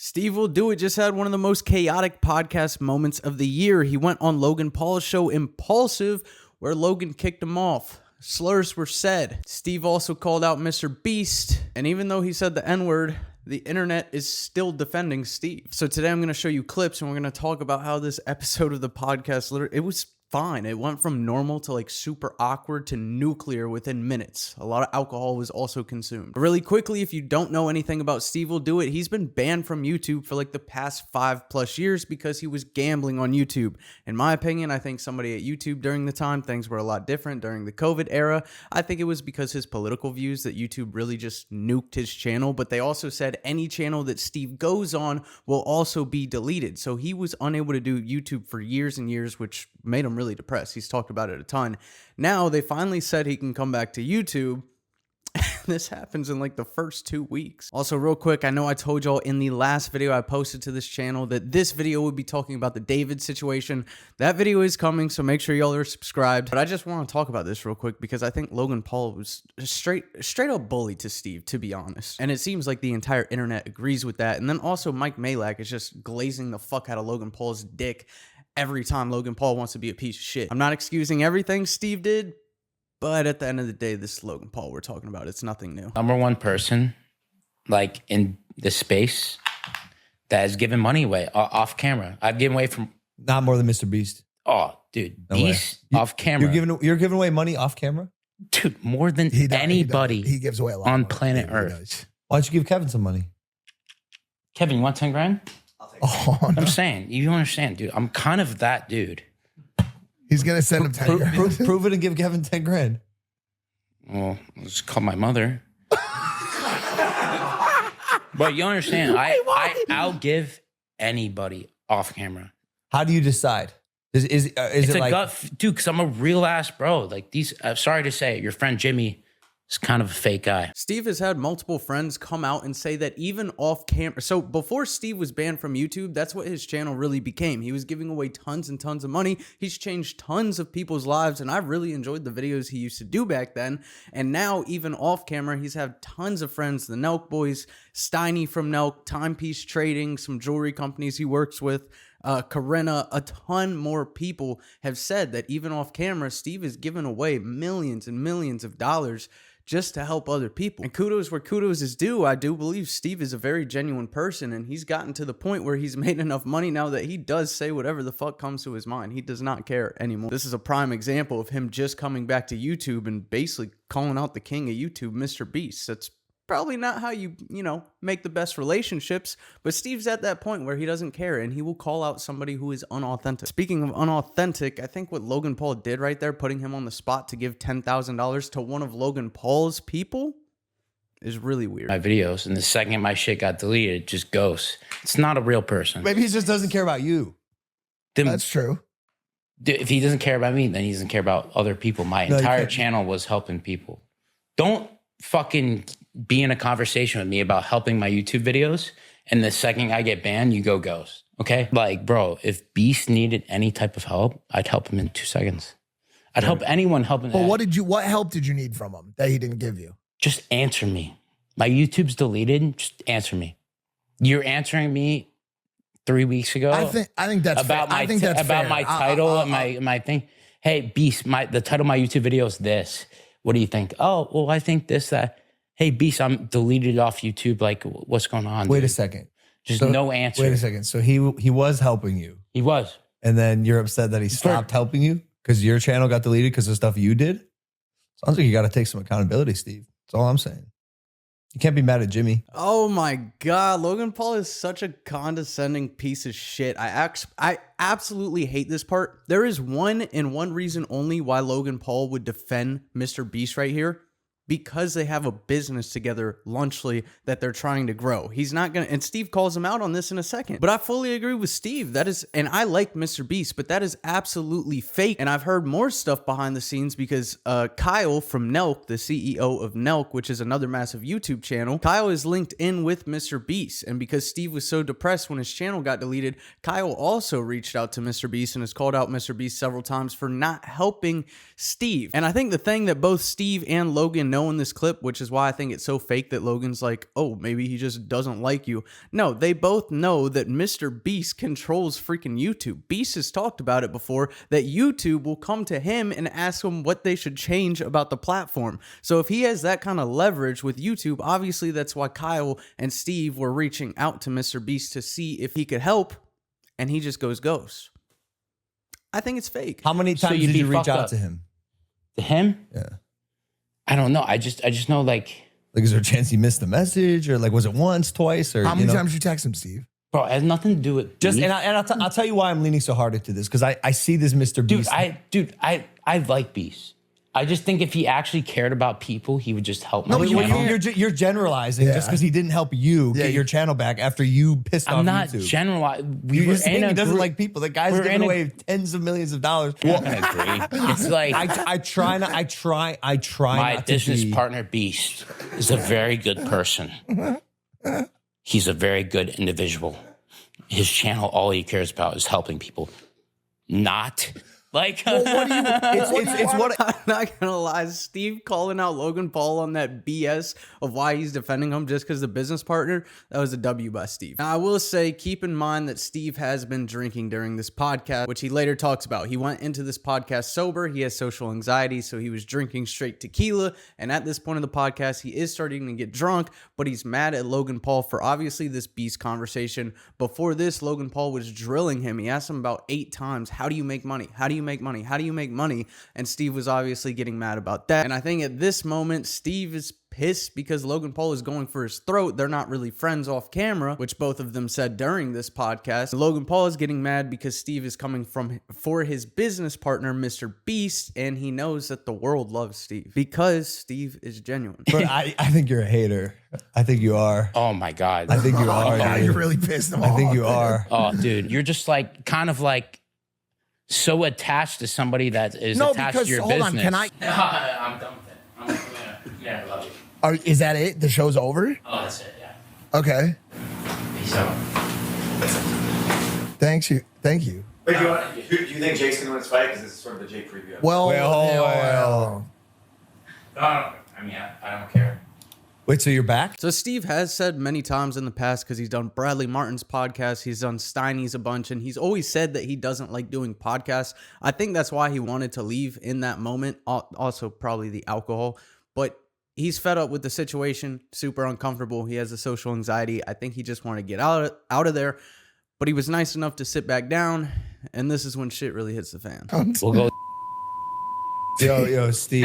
Steve Will Do It just had one of the most chaotic podcast moments of the year. He went on Logan Paul's show Impulsive, where Logan kicked him off. Slurs were said. Steve also called out MrBeast, and even though he said the N-word, the internet is still defending Steve. So today I'm going to show you clips, and we're going to talk about how this episode of the podcast, it was fine. It went from normal to like super awkward to nuclear within minutes. A lot of alcohol was also consumed. Really quickly, if you don't know anything about Steve Will Do It, he's been banned from YouTube for like the past 5+ years because he was gambling on YouTube. In my opinion, I think somebody at YouTube during the time, things were a lot different during the COVID era. I think it was because his political views that YouTube really just nuked his channel, but they also said any channel that Steve goes on will also be deleted. So he was unable to do YouTube for years and years, which made him really depressed. He's talked about it a ton. Now they finally said he can come back to YouTube. This happens in like the first 2 weeks. Also, real quick, I know I told y'all in the last video I posted to this channel that this video would be talking about the David situation. That video is coming, so make sure y'all are subscribed. But I just want to talk about this real quick because I think Logan Paul was straight up bully to Steve, to be honest. And it seems like the entire internet agrees with that. And then also Mike Malak is just glazing the fuck out of Logan Paul's dick every time Logan Paul wants to be a piece of shit. I'm not excusing everything Steve did, but at the end of the day, this is Logan Paul we're talking about. It's nothing new. Number one person, like in the space, that has given money away off camera. I've given away from Not more than MrBeast. Oh, dude, No Beast off camera. You're giving away money off camera? Dude, more than anybody he gives away a lot on of money. planet He really Earth. does. Why don't you give Kevin some money? Kevin, you want 10 grand? Oh, no. I'm saying, you don't understand, dude. I'm kind of that dude. He's gonna send him 10 grand. Prove it and give Kevin 10 grand. Well, I'll just call my mother. But you understand, I'll give anybody off camera. How do you decide? Is It's it a like gut, dude, because I'm a real ass bro. Like these, I'm sorry to say, your friend Jimmy is kind of a fake guy. Steve has had multiple friends come out and say that even off camera. So before Steve was banned from YouTube, that's what his channel really became. He was giving away tons and tons of money. He's changed tons of people's lives, and I really enjoyed the videos he used to do back then. And now, even off camera, he's had tons of friends, the Nelk boys, Steiny from Nelk, Timepiece Trading, some jewelry companies he works with, Corinna, a ton more people have said that even off camera, Steve has given away millions and millions of dollars just to help other people. And kudos where kudos is due. I do believe Steve is a very genuine person, and he's gotten to the point where he's made enough money now that he does say whatever the fuck comes to his mind. He does not care anymore. This is a prime example of him just coming back to YouTube and basically calling out the king of YouTube, MrBeast. That's probably not how you make the best relationships, but Steve's at that point where he doesn't care, and he will call out somebody who is unauthentic. Speaking of unauthentic, I think what Logan Paul did right there, putting him on the spot to give $10,000 to one of Logan Paul's people, is really weird. My videos, and the second my shit got deleted, it just goes. It's not a real person. maybe he just doesn't care about you? That's true. Dude, if he doesn't care about me, then he doesn't care about other people. My No, you entire can't. channel was helping people. Don't fucking be in a conversation with me about helping my YouTube videos, and the second I get banned, you go ghost. Okay? Like, bro, if Beast needed any type of help, I'd help him in 2 seconds. I'd help anyone helping. But what help did you need from him that he didn't give you? Just answer me. My YouTube's deleted. Just answer me. You're answering me 3 weeks ago. I think that's about fair. my I think that's about fair. my title and my thing. Hey, Beast, the title of my YouTube video is this. What do you think? Oh, well, I think this, that. Hey, Beast, I'm deleted off YouTube. Like, what's going on? Wait dude? a second. Just So- no answer. Wait a second. So he was helping you, He was. and then you're upset that he stopped helping you because your channel got deleted because of stuff you did? Sounds like you got to take some accountability, Steve. That's all I'm saying. You can't be mad at Jimmy. Oh my God, Logan Paul is such a condescending piece of shit. I absolutely hate this part. There is one reason only why Logan Paul would defend MrBeast right here. Because they have a business together, Lunchly, that they're trying to grow. He's not gonna, and Steve calls him out on this in a second. But I fully agree with Steve. That is, and I like MrBeast, but that is absolutely fake. And I've heard more stuff behind the scenes because Kyle from Nelk, the CEO of Nelk, which is another massive YouTube channel, Kyle is linked in with MrBeast. And because Steve was so depressed when his channel got deleted, Kyle also reached out to MrBeast and has called out MrBeast several times for not helping Steve. And I think the thing that both Steve and Logan know know in this clip, which is why I think it's so fake that Logan's like, oh, maybe he just doesn't like you. No, they both know that MrBeast controls freaking YouTube. Beast has talked about it before, that YouTube will come to him and ask him what they should change about the platform. So if he has that kind of leverage with YouTube, obviously that's why Kyle and Steve were reaching out to MrBeast to see if he could help, and he just goes ghost. I think it's fake. How many times did you reach out to him? To him? Yeah. I don't know. I just know like is there a chance he missed the message, or like was it once, twice, or how many times you text him, Steve? Bro, it has nothing to do with just and I'll tell you why I'm leaning so hard into this, because I see this MrBeast. I like Beast. I just think if he actually cared about people, he would just help. No, but you're generalizing just because he didn't help you get your channel back after you pissed off YouTube. I'm not generalizing. You're saying he doesn't like people. The guy's giving away tens of millions of dollars. I'm gonna agree. It's like I try. My business partner Beast is a very good person. He's a very good individual. His channel, all he cares about is helping people. Not like I'm not gonna lie, Steve calling out Logan Paul on that BS of why he's defending him just because the business partner, that was a W by Steve. Now I will say, keep in mind that Steve has been drinking during this podcast, which he later talks about. He went into this podcast sober, he has social anxiety, so he was drinking straight tequila, and at this point of the podcast he is starting to get drunk, but he's mad at Logan Paul for obviously this Beast conversation. Before this, Logan Paul was drilling him. He asked him about 8 times, how do you make money? How do you make money? How do you make money? And Steve was obviously getting mad about that. And I think at this moment, Steve is pissed because Logan Paul is going for his throat. They're not really friends off camera, which both of them said during this podcast. And Logan Paul is getting mad because Steve is coming for his business partner, MrBeast, and he knows that the world loves Steve because Steve is genuine. But I think you're a hater. I think you are. Oh my God. I think you are. Oh, you're really pissed him off. I think you are. Oh, dude, you're just like kind of like so attached to somebody that is attached to your business. Hold on, can I? I'm done with it. Yeah, I love you. Is that it? The show's over? Oh, that's it. Yeah. Okay. Peace out. Thank you. Wait, do you think Jake's gonna win this fight? Because this is sort of the Jake preview. Well, I mean, I don't care. Wait, so you're back? So Steve has said many times in the past, because he's done Bradley Martin's podcast, he's done Steiny's a bunch, and he's always said that he doesn't like doing podcasts. I think that's why he wanted to leave in that moment. Also, probably the alcohol. But he's fed up with the situation, super uncomfortable. He has a social anxiety. I think he just wanted to get out of there. But he was nice enough to sit back down, and this is when shit really hits the fan. We'll go. Yo, Steve,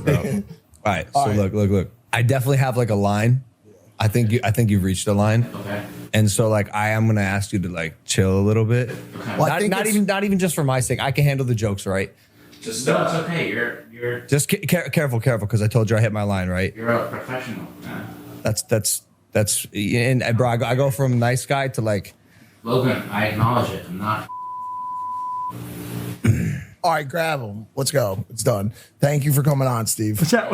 bro. All right, so look. I definitely have like a line. I think you've reached a line. Okay. And so like I am gonna ask you to like chill a little bit. Okay. Well, not even just for my sake. I can handle the jokes, right? Just no, it's okay. You're just careful, because I told you I hit my line, right? You're a professional. That's and bro, I go from nice guy to like. Logan, I acknowledge it. I'm not. all right, grab him. Let's go. It's done. Thank you for coming on, Steve. Chat.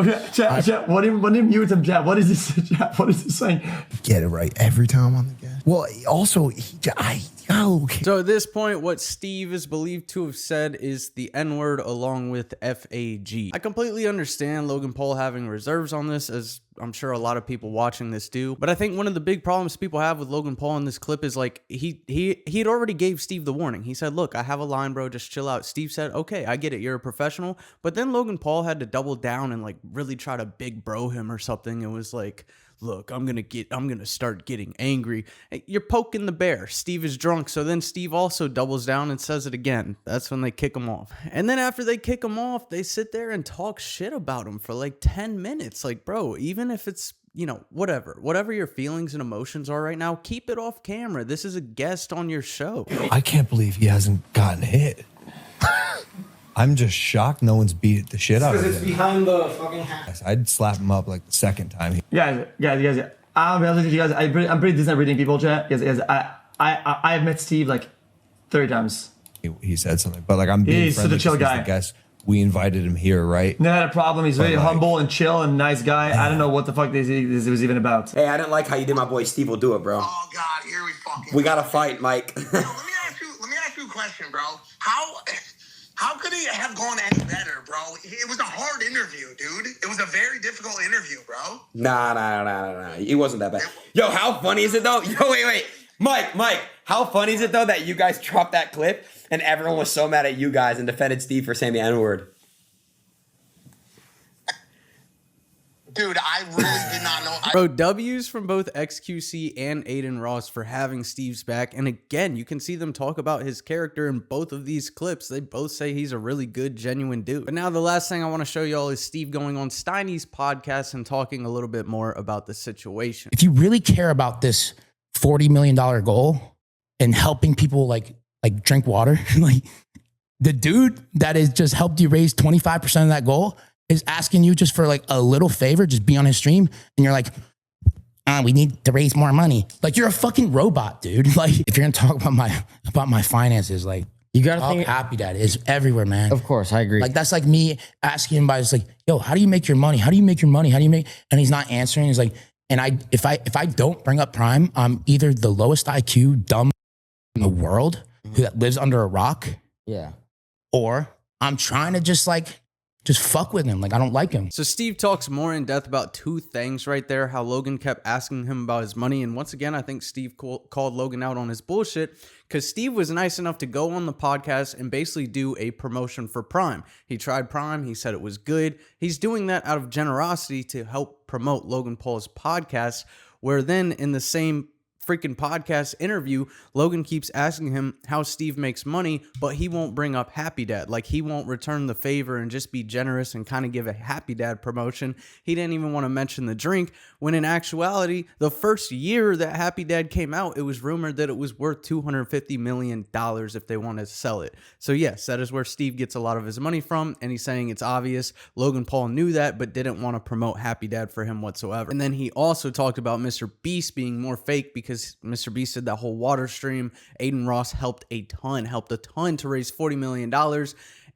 What do you mute him, chat? What is this? Chat. What is this saying? Get it right every time on the guest. Well, also, So at this point, what Steve is believed to have said is the N-word along with FAG. I completely understand Logan Paul having reserves on this, as I'm sure a lot of people watching this do. But I think one of the big problems people have with Logan Paul in this clip is like he had already gave Steve the warning. He said, look, I have a line, bro, just chill out. Steve said, okay, I get it, you're a professional. But then Logan Paul had to double down and like really try to big bro him or something. It was like, look, I'm gonna start getting angry. You're poking the bear. Steve is drunk. So then Steve also doubles down and says it again. That's when they kick him off. And then after they kick him off, they sit there and talk shit about him for like 10 minutes. Like, bro, even if it's, you know, whatever your feelings and emotions are right now, keep it off camera. This is a guest on your show. I can't believe he hasn't gotten hit. I'm just shocked no one's beat the shit out of him. Because it's behind the fucking hat. I'd slap him up like the second time. Guys. I'll be honest with you guys. I'm pretty decent at reading people, chat. Guys, I've met Steve like 30 times. He said something, but like I'm being He's such friendly a chill 'cause he's guy. the guest. We invited him here, right? Never had a problem. He's very like- humble and chill and nice guy. I don't know what the fuck this was even about. Hey, I didn't like how you did my boy SteveWillDoIt, bro. Oh God, here we fucking. We gotta fight, Mike. Let me ask you a question, bro. How could couldn't have gone any better, bro. It was a hard interview, dude. It was a very difficult interview, bro. Nah. It wasn't that bad. Yo, how funny is it though? Yo, wait. Mike, how funny is it though that you guys dropped that clip and everyone was so mad at you guys and defended Steve for saying the N-word? Dude, I really did not know. Bro, W's from both XQC and Aiden Ross for having Steve's back. And again, you can see them talk about his character in both of these clips. They both say he's a really good, genuine dude. But now the last thing I want to show y'all is Steve going on Steiny's podcast and talking a little bit more about the situation. If you really care about this $40 million goal and helping people like drink water, like the dude that has just helped you raise 25% of that goal is asking you just for like a little favor, just be on his stream. And you're like, we need to raise more money. Like you're a fucking robot, dude. Like if you're gonna talk about my finances, like you gotta think Happy Dad is everywhere, man. Of course, I agree. Like that's like me asking him about just like, yo, how do you make your money? How do you make your money? How do you make? And he's not answering. He's like, and if I don't bring up Prime, I'm either the lowest IQ dumb in the world that lives under a rock. Yeah. Or I'm trying to just fuck with him. Like, I don't like him. So Steve talks more in depth about two things right there. How Logan kept asking him about his money. And once again, I think Steve called Logan out on his bullshit because Steve was nice enough to go on the podcast and basically do a promotion for Prime. He tried Prime. He said it was good. He's doing that out of generosity to help promote Logan Paul's podcast, where then in the same freaking podcast interview, Logan keeps asking him how Steve makes money, but he won't bring up Happy Dad. Like he won't return the favor and just be generous and kind of give a Happy Dad promotion. He didn't even want to mention the drink, when in actuality, the first year that Happy Dad came out, it was rumored that it was worth $250 million if they wanted to sell it. So yes, that is where Steve gets a lot of his money from, and he's saying it's obvious. Logan Paul knew that, but didn't want to promote Happy Dad for him whatsoever. And then he also talked about MrBeast being more fake because MrBeast did that whole water stream. Aiden Ross helped a ton to raise $40 million.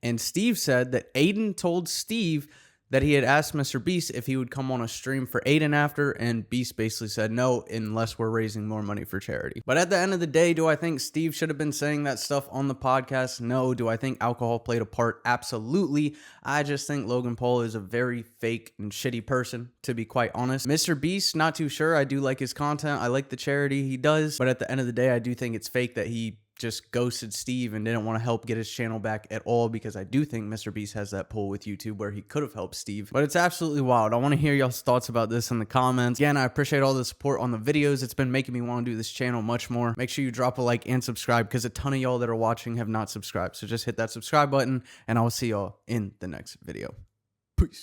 And Steve said that Aiden told Steve that he had asked MrBeast if he would come on a stream for Aiden after, and Beast basically said no, unless we're raising more money for charity. But at the end of the day, do I think Steve should have been saying that stuff on the podcast? No. Do I think alcohol played a part? Absolutely. I just think Logan Paul is a very fake and shitty person, to be quite honest. MrBeast, not too sure. I do like his content. I like the charity he does. But at the end of the day, I do think it's fake that he just ghosted Steve and didn't want to help get his channel back at all, because I do think MrBeast has that pull with YouTube where he could have helped Steve. But it's absolutely wild. I want to hear y'all's thoughts about this in the comments. Again, I appreciate all the support on the videos. It's been making me want to do this channel much more. Make sure you drop a like and subscribe, because a ton of y'all that are watching have not subscribed. So just hit that subscribe button, and I will see y'all in the next video.